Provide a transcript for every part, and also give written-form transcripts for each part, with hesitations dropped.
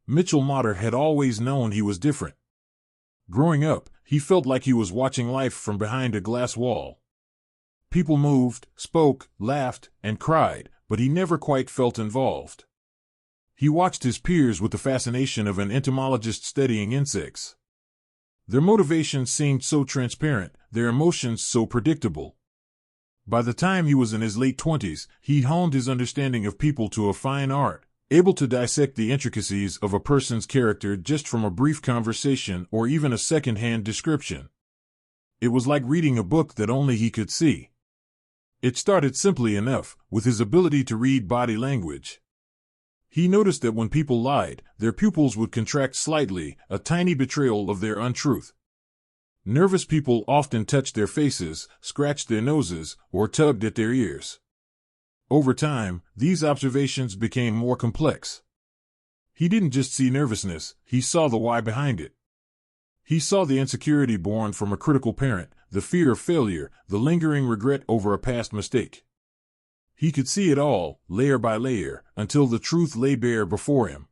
Mitchell Motter had always known he was different. Growing up, he felt like he was watching life from behind a glass wall. People moved, spoke, laughed, and cried, but he never quite felt involved. He watched his peers with the fascination of an entomologist studying insects. Their motivations seemed so transparent, their emotions so predictable. By the time he was in his late 20s, he honed his understanding of people to a fine art, able to dissect the intricacies of a person's character just from a brief conversation or even a second-hand description. It was like reading a book that only he could see. It started simply enough, with his ability to read body language. He noticed that when people lied, their pupils would contract slightly, a tiny betrayal of their untruth. Nervous people often touched their faces, scratched their noses, or tugged at their ears. Over time, these observations became more complex. He didn't just see nervousness, he saw the why behind it. He saw the insecurity born from a critical parent, the fear of failure, the lingering regret over a past mistake. He could see it all, layer by layer, until the truth lay bare before him.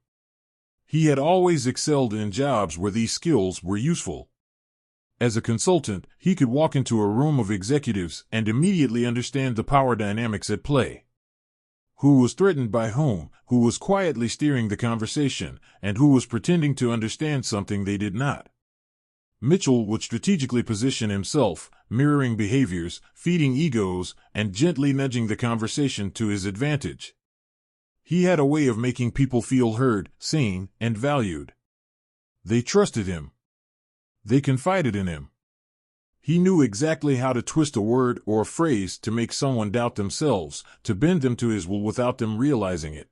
He had always excelled in jobs where these skills were useful. As a consultant, he could walk into a room of executives and immediately understand the power dynamics at play. Who was threatened by whom, who was quietly steering the conversation, and who was pretending to understand something they did not. Mitchell would strategically position himself, mirroring behaviors, feeding egos, and gently nudging the conversation to his advantage. He had a way of making people feel heard, seen, and valued. They trusted him. They confided in him. He knew exactly how to twist a word or a phrase to make someone doubt themselves, to bend them to his will without them realizing it.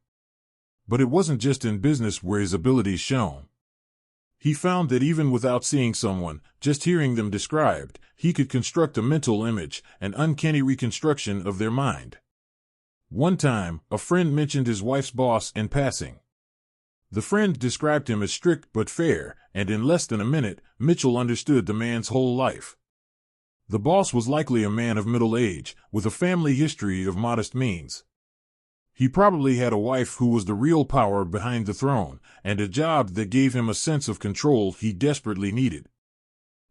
But it wasn't just in business where his abilities shone. He found that even without seeing someone, just hearing them described, he could construct a mental image, an uncanny reconstruction of their mind. One time, a friend mentioned his wife's boss in passing. The friend described him as strict but fair, and in less than a minute, Mitchell understood the man's whole life. The boss was likely a man of middle age, with a family history of modest means. He probably had a wife who was the real power behind the throne, and a job that gave him a sense of control he desperately needed.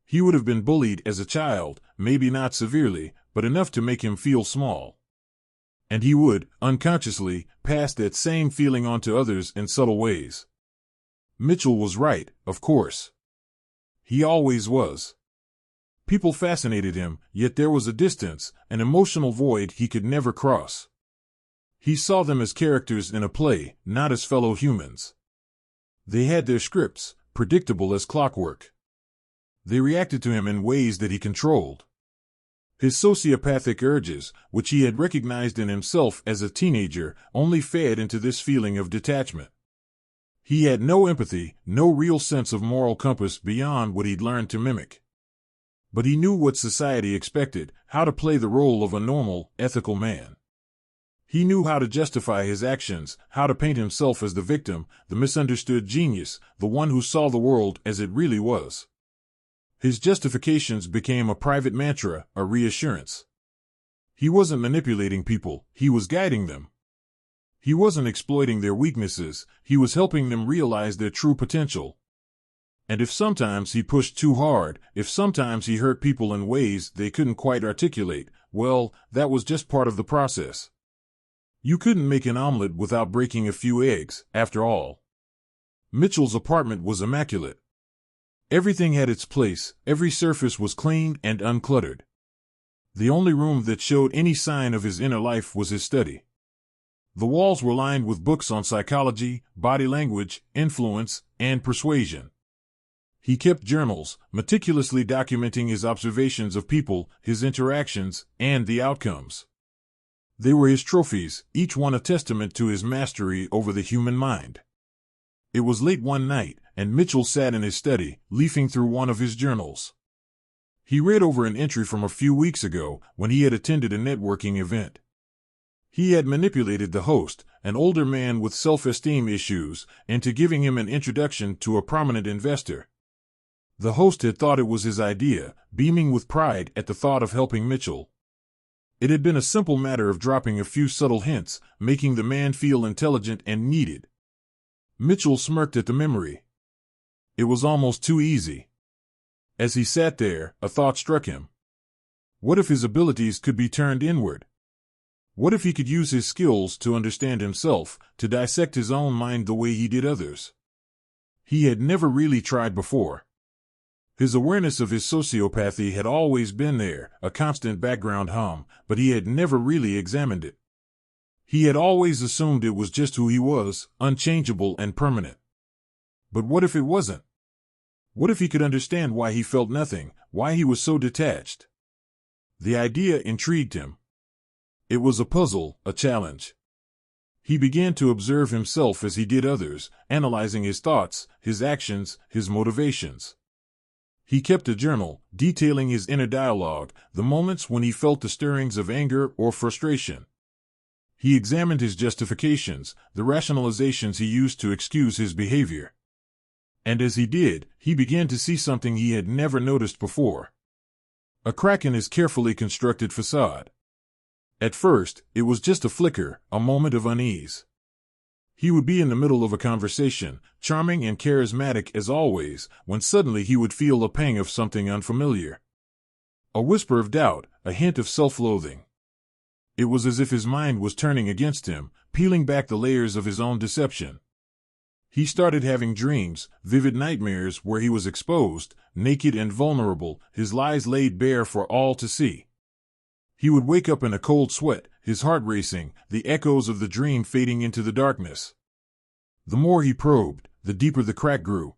He would have been bullied as a child, maybe not severely, but enough to make him feel small. And he would, unconsciously, pass that same feeling on to others in subtle ways. Mitchell was right, of course. He always was. People fascinated him, yet there was a distance, an emotional void he could never cross. He saw them as characters in a play, not as fellow humans. They had their scripts, predictable as clockwork. They reacted to him in ways that he controlled. His sociopathic urges, which he had recognized in himself as a teenager, only fed into this feeling of detachment. He had no empathy, no real sense of moral compass beyond what he'd learned to mimic. But he knew what society expected, how to play the role of a normal, ethical man. He knew how to justify his actions, how to paint himself as the victim, the misunderstood genius, the one who saw the world as it really was. His justifications became a private mantra, a reassurance. He wasn't manipulating people, he was guiding them. He wasn't exploiting their weaknesses, he was helping them realize their true potential. And if sometimes he pushed too hard, if sometimes he hurt people in ways they couldn't quite articulate, well, that was just part of the process. You couldn't make an omelet without breaking a few eggs, after all. Mitchell's apartment was immaculate. Everything had its place, every surface was clean and uncluttered. The only room that showed any sign of his inner life was his study. The walls were lined with books on psychology, body language, influence, and persuasion. He kept journals, meticulously documenting his observations of people, his interactions, and the outcomes. They were his trophies, each one a testament to his mastery over the human mind. It was late one night, and Mitchell sat in his study, leafing through one of his journals. He read over an entry from a few weeks ago, when he had attended a networking event. He had manipulated the host, an older man with self-esteem issues, into giving him an introduction to a prominent investor. The host had thought it was his idea, beaming with pride at the thought of helping Mitchell. It had been a simple matter of dropping a few subtle hints, making the man feel intelligent and needed. Mitchell smirked at the memory. It was almost too easy. As he sat there, a thought struck him. What if his abilities could be turned inward? What if he could use his skills to understand himself, to dissect his own mind the way he did others? He had never really tried before. His awareness of his sociopathy had always been there, a constant background hum, but he had never really examined it. He had always assumed it was just who he was, unchangeable and permanent. But what if it wasn't? What if he could understand why he felt nothing, why he was so detached? The idea intrigued him. It was a puzzle, a challenge. He began to observe himself as he did others, analyzing his thoughts, his actions, his motivations. He kept a journal, detailing his inner dialogue, the moments when he felt the stirrings of anger or frustration. He examined his justifications, the rationalizations he used to excuse his behavior. And as he did, he began to see something he had never noticed before. A crack in his carefully constructed facade. At first, it was just a flicker, a moment of unease. He would be in the middle of a conversation, charming and charismatic as always, when suddenly he would feel a pang of something unfamiliar. A whisper of doubt, a hint of self-loathing. It was as if his mind was turning against him, peeling back the layers of his own deception. He started having dreams, vivid nightmares where he was exposed, naked and vulnerable, his lies laid bare for all to see. He would wake up in a cold sweat, his heart racing, the echoes of the dream fading into the darkness. The more he probed, the deeper the crack grew.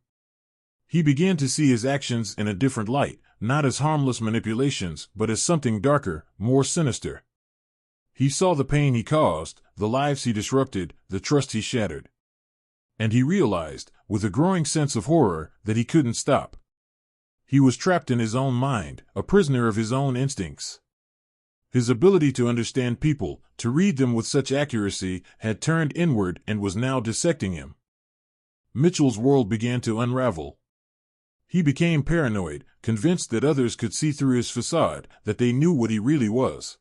He began to see his actions in a different light, not as harmless manipulations, but as something darker, more sinister. He saw the pain he caused, the lives he disrupted, the trust he shattered. And he realized, with a growing sense of horror, that he couldn't stop. He was trapped in his own mind, a prisoner of his own instincts. His ability to understand people, to read them with such accuracy, had turned inward and was now dissecting him. Mitchell's world began to unravel. He became paranoid, convinced that others could see through his facade, that they knew what he really was.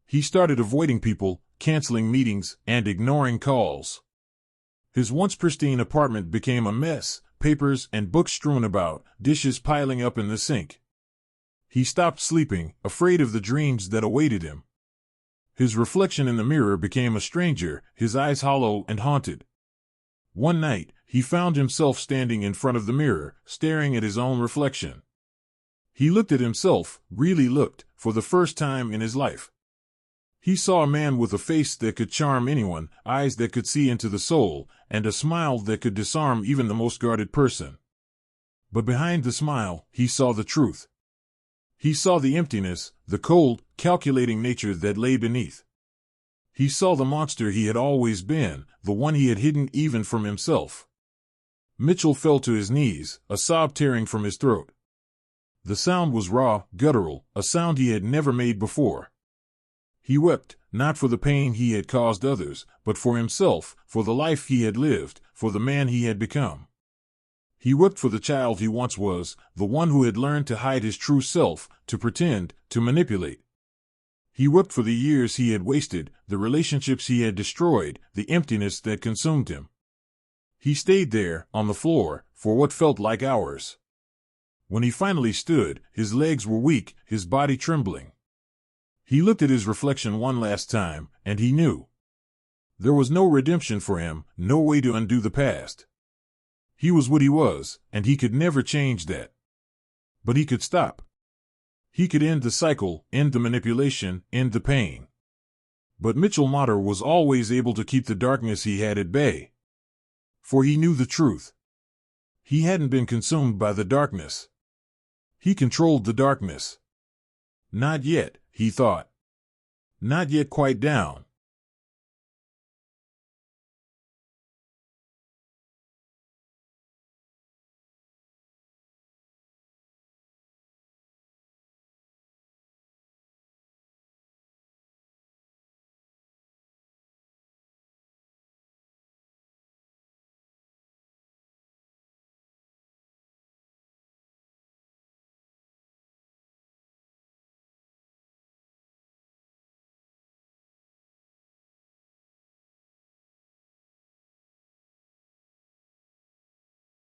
He started avoiding people, canceling meetings, and ignoring calls. His once pristine apartment became a mess, papers and books strewn about, dishes piling up in the sink. He stopped sleeping, afraid of the dreams that awaited him. His reflection in the mirror became a stranger, his eyes hollow and haunted. One night, he found himself standing in front of the mirror, staring at his own reflection. He looked at himself, really looked, for the first time in his life. He saw a man with a face that could charm anyone, eyes that could see into the soul, and a smile that could disarm even the most guarded person. But behind the smile, he saw the truth. He saw the emptiness, the cold, calculating nature that lay beneath. He saw the monster he had always been, the one he had hidden even from himself. Mitchell fell to his knees, a sob tearing from his throat. The sound was raw, guttural, a sound he had never made before. He wept, not for the pain he had caused others, but for himself, for the life he had lived, for the man he had become. He wept for the child he once was, the one who had learned to hide his true self, to pretend, to manipulate. He wept for the years he had wasted, the relationships he had destroyed, the emptiness that consumed him. He stayed there, on the floor, for what felt like hours. When he finally stood, his legs were weak, his body trembling. He looked at his reflection one last time, and he knew. There was no redemption for him, no way to undo the past. He was what he was, and he could never change that. But he could stop. He could end the cycle, end the manipulation, end the pain. But Mitchell Motter was always able to keep the darkness he had at bay. For he knew the truth. He hadn't been consumed by the darkness. He controlled the darkness. Not yet, he thought. Not yet quite down.